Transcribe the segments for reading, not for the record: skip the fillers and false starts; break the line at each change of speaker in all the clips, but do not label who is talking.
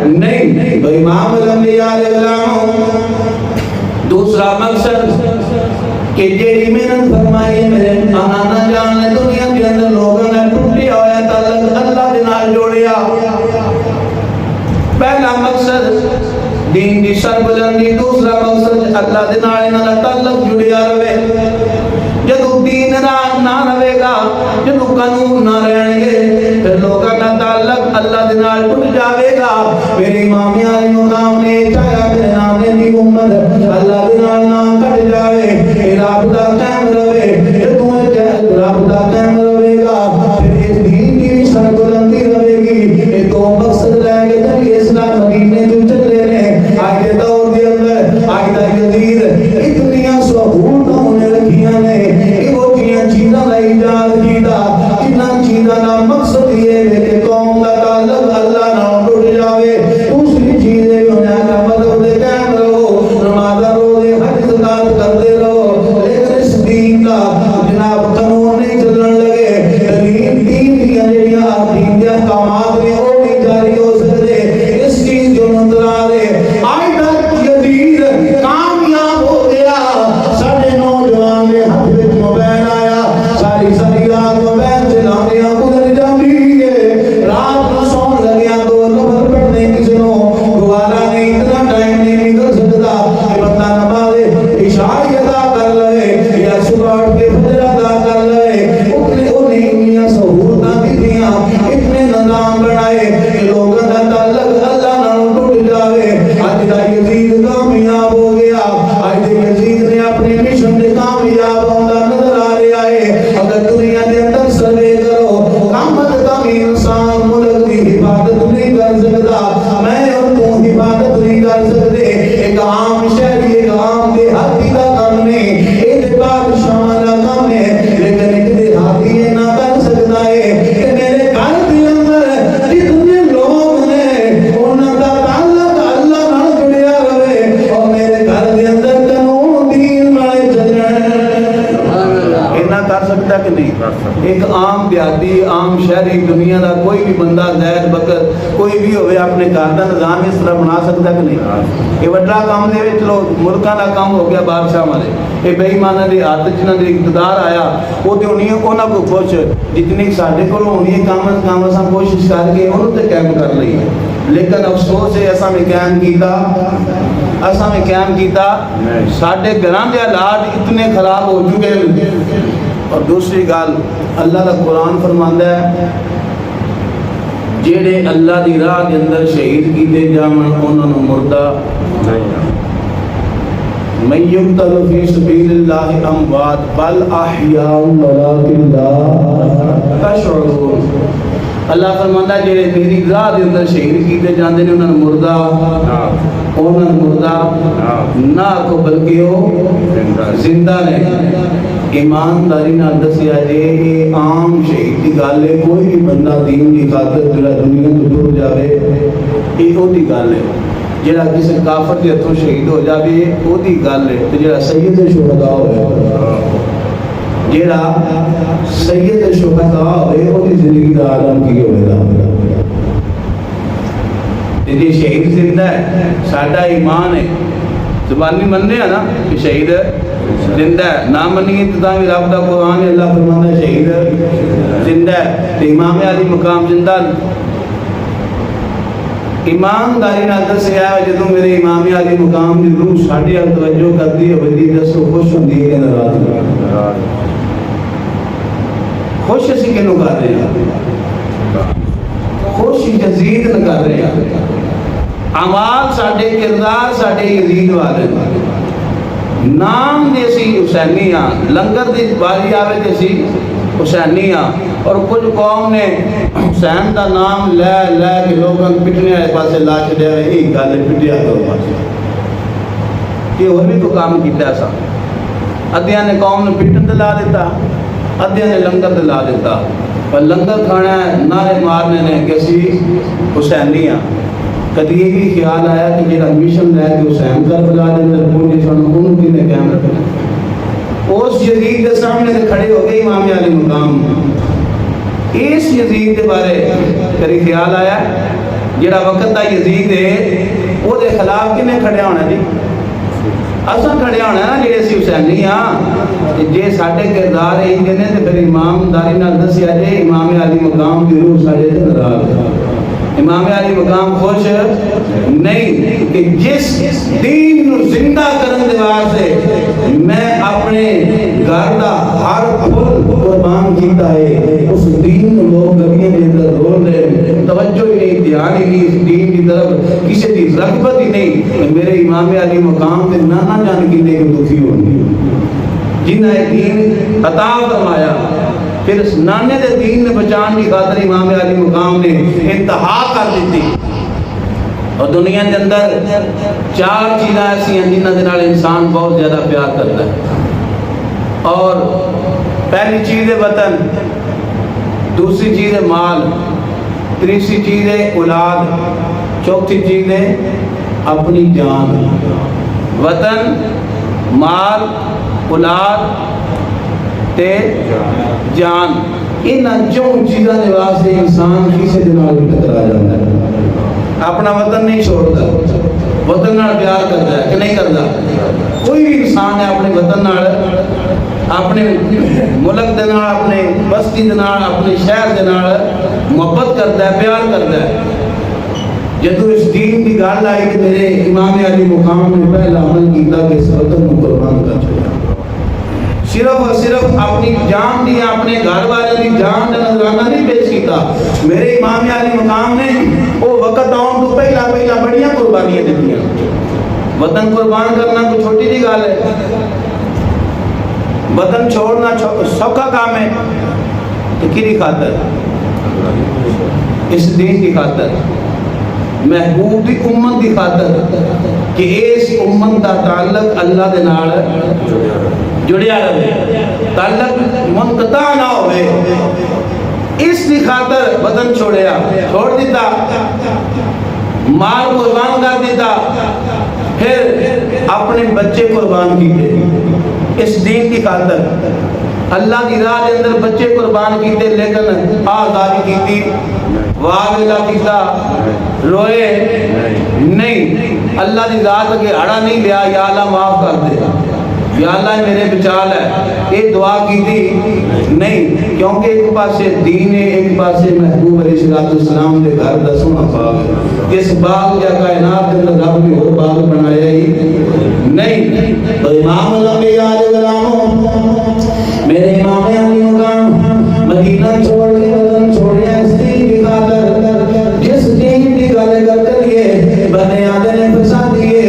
نہیں تو امام الانبیاء علیہ السلام دوسرا مقصد کہ جیڑی محنت فرمائی میرے آنا جان نے دنیا کے اندر لوگوں نے ٹوٹیا ہوا تعلق اللہ کے نال جوڑیا. پہلا مقصد دین دی سربلندی, دوسرا مقصد اللہ دے نال انہاں دا تعلق جڑیا رہے. جدو دین نہ رہے گا, جدو قانون نہ رہن گے, پھر لوگوں کا تعلق اللہ دے نال ٹوٹ جاوے گا. میرے امام علی مقام نے چاہیا میرے نام دی امت اللہ دے نال نہ کٹ جاوے, اے رابطہ قائم رہے. جدو رابطہ قائم رہے گا پھر اس دین کی سربلندی رہے گی. یہ دو مقصد رہ گئے جب اسلام مدینے تو چلے نے. آج کے دور کے اندر آج دا یزید اتنی سہولتاں ہونے رکھیاں نے, وہ چیزاں کا ایجاد کیتا جنہاں چیزاں کا مقصد یہ ہے کہ قوم کا تعلق اللہ نہ ٹوٹ جاوے. دوسری چیزیں ہونے کا مطلب دے قائم رہو, نماز روزے حج زکات کرتے رہو, لیکن اس دین کا جناب قانون نہیں چلن لگے. دین کی جڑیاں دین کے احکامات نے وہ نہیں جاری ہو سکتے. اس چیز جو نظر آ رہے آج تک یزید کامیاب ہو گیا. سارے نوجوان نے ہاتھ وچ موبائل آیا, ساری ساری رات موبائل چلاندیاں گزر جاندی ہے. رات نو سون لگیا تو نماز پڑھنے کسی نو گوارا نہیں, اتنا ٹائم نہیں نکل سکتا کہ بندہ نماز عشاء ادا کر لے یا صبح اٹھ کے فجر ادا کر لے. انہیں سہولتاں دیتیاں, اتنے نظام بنائے کہ لوگوں کا تعلق اللہ نال ٹوٹ جاوے. اج دا یزید کامیاب ہو گیا. اج دے یزید نے اپنے مشن دے کامیاب ہوندا نظر آ رہا ہے. اگر دنیا دے اندر سروے کرو, کم از کم انسان ملک دی حفاظت نہیں کر سکتا, میں اور تو حفاظت نہیں کر سکتے. ایک عام شہری, ایک عام دیہاتی کا کام نہیں, ایک بادشاہ کا کام ہے, لیکن ایک دیہاتی یہ نہ کر سکتا ہے کہ میرے گھر کے اندر جتنے لوگ ہیں انہاں کا تعلق اللہ نال جڑیا رہے, اور میرے گھر کے اندر قانون دین والے چل رہے. اینا کر سکتا کہ نہیں؟ ایک عام دیہاتی, عام شہری, دنیا دا کوئی بھی بندہ زید بکر کوئی بھی ہوئے اپنے گھر دا نظام اس طرح بنا سکتا کہ نہیں؟ یہ وڈا کام دے وچ چلو ملکاں دا کام ہو گیا بادشاہ والے, یہ بے ایماناں دے ہاتھ جنہاں دے اقتدار آیا وہ تے انہاں کو کچھ جتنی ساڈے کول ہونی ہے کام از کام اساں کوشش کر کے انہوں تے قائم کر لئی ہے. لیکن افسوس ہے اساں میں قائم کیتا ساڈے گھراں دے حالات اتنے خراب ہو چکے ہیں. اور دوسری گل اللہ دا قرآن فرماندا ہے جیڑے اللہ دی راہ دے اندر شہید کیتے جاون انہاں نوں مردہ نہیں, من یقتل فی سبیل اللہ اموات بل احیاء ولکن لا تشعرون. اللہ فرماندا ہے جڑے میری راہ دے اندر شہید کیتے جاندے نے انہاں نوں مردہ نہ کو بلکہ وہ زندہ نے. ایمانداری نال دسیا جے یہ عام شہید دی گل ہے, کوئی بھی بندہ دین دی خاطر جڑا دنیا تو ٹر جاوے یہ او دی گل ہے. جڑا کسی کافر دے ہتھوں شہید ہو جاوے او دی گل ہے. تے جڑا سید شہداء ہوئے, جڑا سید شہداء ہوئے او دی زندگی دا عالم کی ہوئے گا. تے جے شہید زندہ ہے, ساڈا ایمان ہے, زبانی مننے ہیں نا کہ شہید زندہ ہے, نہ منیے تو بھی رب دا قرآن ہے, اللہ فرماتا ہے شہید زندہ ہے. تو امام علی مقام زندہ ایمانداری نہ دسیا ہے. جدوں میرے امام علی مقام دی روح ساڈے ال توجہ کرਦੀ ہے ودی دسو خوش ہوندی ہے کہ ناراض؟ خوش اسی کینوں کر رہے ہیں, خوش یزید نہ کر رہے ہیں. اعمال ساڈے کردار ساڈے یزید والے نام دے سی حسینی ہاں, لنگر دی باری آوے تے سی حسینی ہاں, اور کچھ قوم نے حسین دا نام لے لے کے لوگوں پٹنے والے پاسے لا چھڈیا ہے. یہی گل پٹیا کرو بس. یہ اور بھی تو کام کیتا سا, ادھیاں نے قوم نے پٹن تے لا دیتا, ادھیاں نے لنگر تے لا دیتا. پر لنگر کھانا ہے, نعرے مارنے نے کہ اسی حسینی ہاں. کدی یہ بھی خیال آیا کہ جڑا مشن لے کے حسین کربلا دے اندر پہنچے سن انہوں کی نے قائم رکھنا؟ اس یزید کے سامنے سے کھڑے ہو گئے امام علی مقام. اس یزید کے بارے کبھی خیال آیا جڑا وقت دا یزید ہے وہ دے خلاف کنے کھڑیا ہونا جی؟ اصل کھڑیا ہونا نا جڑے سی حسینی ہاں جے ساڈے کردار ہی نے تے پھر امام داری نال دسیا جے امام علی مقام دی روح ساڈے تے ناراض ہے۔ امام علی مقام خوش نہیں کہ جس دین نو زندہ کرن دے واسطے میں اپنے گھر دا ہر پھل قربان کیتا ہے، اس دین نو لوگ گلیاں دے اندر رول رہے، توجہ ہی نہیں، دھیان ہی نہیں، اس دین کی طرف کسی دی رغبت ہی نہیں۔ میرے امام علی مقام تے نانا جان کنے کو دکھی ہونی جنہ دین عطا فرمایا، پھر اس نانے دے دین نے بچان کی خاطر امام علی مقام نے انتہا کر دیتی۔ اور دنیا کے اندر چار چیزیں ایسی ہیں جنہ دے نال انسان بہت زیادہ پیار کرتا ہے، اور پہلی چیز ہے وطن، دوسری چیز ہے مال، تیسری چیز ہے اولاد، چوتھی چیز ہے اپنی جان۔ وطن، مال، اولاد تے جان، ان چون چیزاں دے واسطے انسان کسی دے نال ٹکرا جاتا ہے، اپنا وطن نہیں چھوڑتا، وطن نال پیار کرتا ہے کہ نہیں کرتا؟ کوئی بھی انسان ہے اپنے وطن نال، اپنے ملک دے نال، اپنے بستی دے نال، اپنے شہر دے نال محبت کرتا ہے، پیار کرتا ہے۔ جدو اس دین کی گل آئی کہ میرے امام علی مقام نے پہلا عمل کیتا کہ اس وطن کو قربان کر چھوڑا، صرف اور صرف اپنی جان دی، اپنے گھر والے دی جان کا نذرانہ نہیں پیش کیتا۔ میرے امام علی مقام نے وہ وقت آن تو پہلا بڑیاں قربانیاں دیتیاں۔ وطن قربان کرنا کوئی چھوٹی جی گل ہے؟ وطن چھوڑنا سوکھا کام ہے، تو کیری خاطر؟ اس دین کی خاطر، محبوب دی امت دی خاطر کہ اس امت دا تعلق اللہ دے نال جڑیا رہے، تعلق منقطع نہ ہوئے، اس دی خاطر وطن چھوڑیا، چھوڑ دیتا، مال قربان کر دیتا، پھر اپنے بچے قربان کیتے اس دین کی خاطر۔ اللہ کی راہ دے اندر بچے قربان کیتے، لیکن آزادی کیتی، واویلا کیتا، روئے نہیں، اللہ کی ذات کے ہڑا نہیں لیا، یا اللہ معاف کر دے، یا اللہ میرے بچال ہے، یہ دعا کی تھی نہیں، کیونکہ ایک پاسے دین ہے، ایک پاسے محبوب علیہ السلام دے گھر دا سونا باغ ہے۔ اس باغ یا کائنات دے اندر رب نے وہ باغ بنایا ہی نہیں۔ تو امام الانبیاء علیہ السلام، میرے امام علی مقام مدینہ چھوڑ کے وطن چھوڑیا اس دین کی خاطر، جس دین کی گل کر کے بنے آدھے نے پھنسا دیے،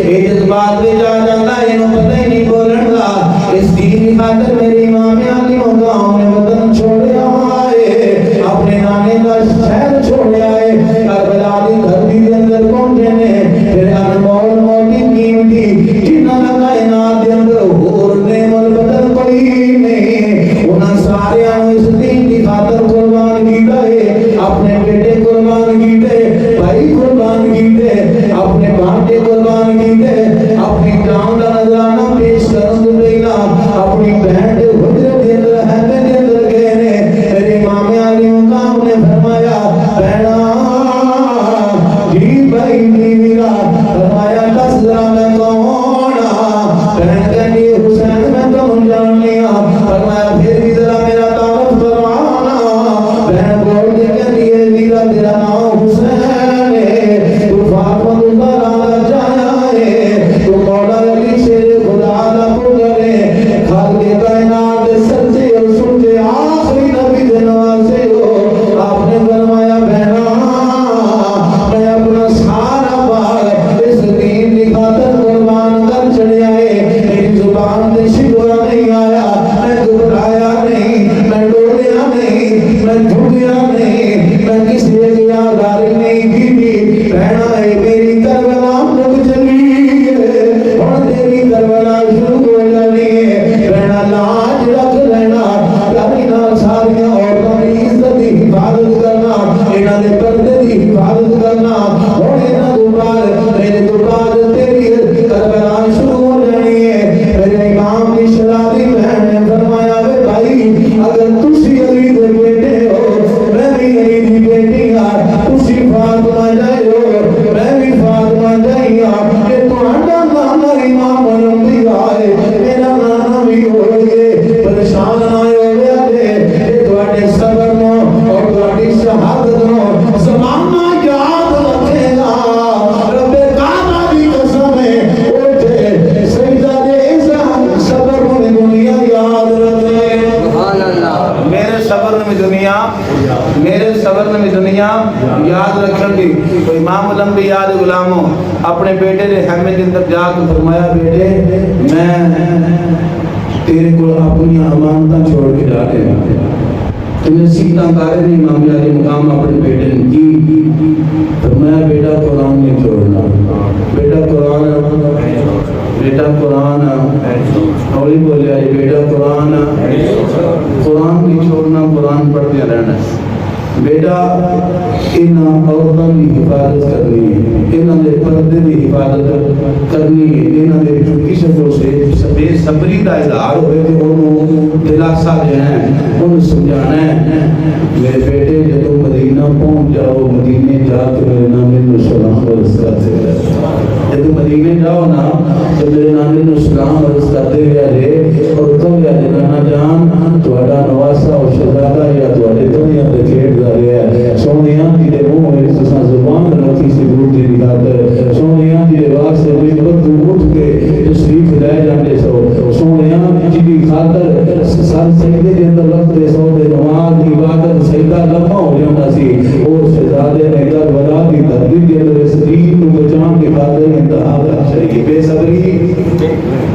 یہ جذبات میں جا جاتا ہے، انہوں پتہ ہی نہیں بولن گا۔ اس دین کی خاطر میرے امام علی مقام نے وطن چھوڑیا ہے، اپنے نانے کا شہر چھوڑیا ہے، کربلا دی دھرتی کے اندر پہنچے نے، پھر انمول موٹی قیمتی جنہ کائنات کے اندر اور نعمت بدل پڑی نہیں، انہاں سارے اس دین کی خاطر قربان کیتا ہے، اپنے بیٹے قربان کیتے، بھائی قربان کیتے، اپنے بھانٹے قربان کیتے، اپنی جان کا نذرانہ پیش کرن دے پہلا اپنی بہن دے حجرے دے اندر ہتے دے اندر گئے نے۔ میرے امام علی مقام نے فرمایا بہنا جی بھائی میرا، فرمایا دس ذرا میں کون ہاں؟ بہن کہنی حسین میں تو جان لیا، فرمایا پھر بھی ذرا میرا تعارف کروانا۔ بہن بول دے کہنی ہے میرا تیرا نام حسین ہے، تو فاطمہ اللہ جایا ہے، تو مولا علی سے خدا نہ پکڑے، خالق کائنات سچے اور سچے آخری نبی دے نوازے ہو۔ آپ نے فرمایا بہنا میں اپنا سارا باغ اس دین کی خاطر قربان کر چڑھیا ہے، میری زبان سے شکوہ نہیں آیا، میں گھبرایا نہیں، میں ڈولیا نہیں، میں جھکیا نہیں، میں کسی کی آزاری نہیں کی۔ بہنا ہے میری کربلا مک چلی ہے، اور تیری کربلا شروع ہو جانی ہے۔ بہنا لاج رکھ لینا، اپنی نال ساریاں عورتوں کی عزت کی حفاظت کرنا، انہاں دے پردے کی حفاظت کرنا، اور انہاں دے بعد میرے تو بعد تیری کربلا شروع ہو جانی ہے۔ میرے امام کی شہزادی بہن نے فرمایا وے بھائی اگر تسی علی دے بیٹے ہو، میں بھی علی دی بیٹی ہاں، تسی فاطمہ الانبیاء دے غلاموں اپنے بیٹے نے خیمے کے اندر جا کے فرمایا بیٹے میں تیرے کو اپنی امانتاں چھوڑ کے جا رہا ہوں تمہیں سیدھا کارے نہیں امام علی مقام اپنے بیٹے نے کی فرمایا بیٹا قرآن نہیں چھوڑنا بیٹا قرآن ہولی بولے آئی بیٹا قرآن نہیں چھوڑنا قرآن پڑھتے رہنا بیٹا انہاں عورتوں کی حفاظت کرنی ہے انہاں دے پردے کی حفاظت کرنی ہے انہاں دے کسی کو سے بے صبری کا اظہار ہوئے کہ انہوں دلاسا دینا ہے انہوں سمجھانا ہے میرے بیٹے جب مدینہ پہنچ جاؤ مدینے جا کے میرے نامی نو سلام عرض کرتے ہیں جب مدینے جاؤ نا تو میرے نامی نو سلام عرض کرتے ہیں اور تم یا جنانا جان تھوڑا نواسا اور شہزادہ یا تھوڑے دنیا دے کھیڑ سونیاں تیرے منہ میں تساں زبان رکھی سے بوٹی نکال سونیاں تیرے واق سے ممبر تو اٹھ کے تشریف لے جاندے سو سونیاں جی خاطر سر سجدے کے اندر رکھتے سو دے نماز کی عبادت سجدہ لمحہ ہو جاتا سی اور شہزادے نے کربلا کی تقدیر کے اندر اس دین کو بچان کے خاطر انتہا تک چاہیے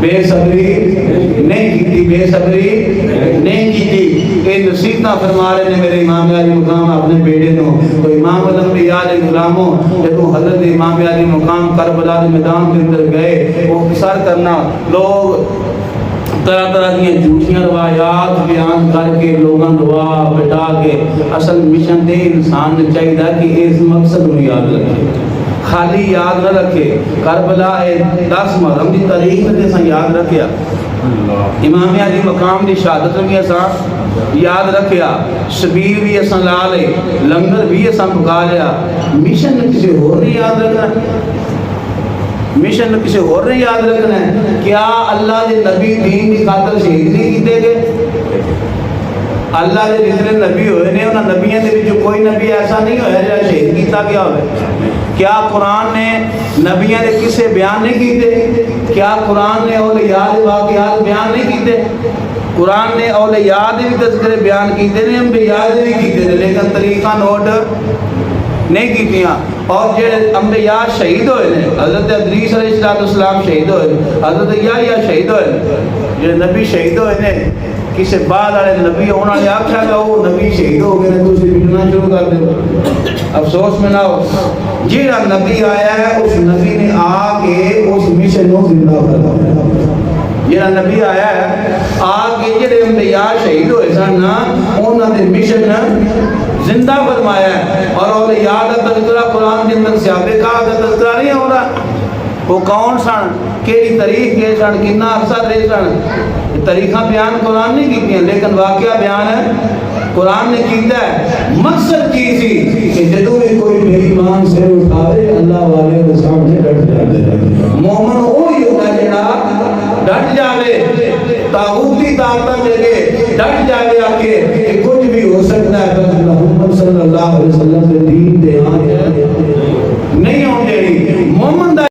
بے صبری نہیں کی بے صبری نہیں کی اے نصیحتاں فرما رہے ہیں میرے امام علی مقام اپنے بیٹے نو تو امام الانبیاء دے غلاموں جب حضرت امام علی مقام کربلا دے میدان کے اندر گئے وہ قصار کرنا لوگ طرح طرح کی جھوٹیاں روایات بیان کر کے لوگاں دعا بٹا کے اصل مشن دے انسان نے چاہیے کہ اس مقصد کو یاد رکھے خالی یاد نہ رکھے کربلا 10 محرم کی تاریخ میں سے یاد رکھیا امام علی مقام دی شہادت بھی اساں یاد رکھیا شبیر بھی اساں لا لے لنگر بھی اساں پکا لیا مشن کسی اور نہیں یاد رکھنا مشن کسی اور نہیں یاد رکھنا ہے کیا اللہ دے نبی دین کی خاطر شہید نہیں کیتے گئے اللہ دے جتنے نبی ہوئے نے انہاں نبیوں دے وچ کوئی نبی ایسا نہیں ہویا جڑا شہید کیتا گیا ہوئے کیا قرآن نے نبیوں نے کسے بیان نہیں کیتے کیا قرآن نے اولیاء دے واقعات بیان نہیں کیتے قرآن نے اولیاء دے بھی تذکرے بیان کیتے نے انبیاء دے بھی کیتے نے لیکن طریقہ نوٹ نہیں کیتیاں اور جڑے انبیاء شہید ہوئے نے حضرت ادریس علیہ السلام شہید ہوئے حضرت یحییٰ شہید ہوئے جڑے نبی شہید ہوئے نے کسی بعد والے نبی ہونا نے آکھا کہ وہ نبی شہید ہو گئے تو اسے بٹنا شروع کر دے افسوس میں نہ ہو جیڑا نبی آیا ہے اس نبی نے آ کے اس مشن کو زندہ فرمایا جیڑا نبی آیا ہے آ کے جڑے انبیاء شہید ہوئے سن انہاں دے مشن زندہ فرمایا ہے اور اولیاء کا تذکرہ قرآن کے اندر صحابہ کا تذکرہ نہیں ہو رہا وہ کون سن کیڑی تاریخ کے سن کتنا عرصہ رہے سن تاریخاں بیان قرآن نہیں کی ہیں لیکن واقعہ بیان ہے قرآن نے کیتا ہے مقصد کی سی کہ جدوں بھی کوئی بے ایمان سے اٹھاوے اللہ والے کے سامنے ڈٹ جاتے مومن وہی ہوتا ہے جڑا ڈٹ جاوے طاغوتی طاقت لے کے ڈٹ جاوے آ کے کہ کچھ بھی ہو سکتا ہے بس محمد صلی اللہ علیہ وسلم کے دین دے آنے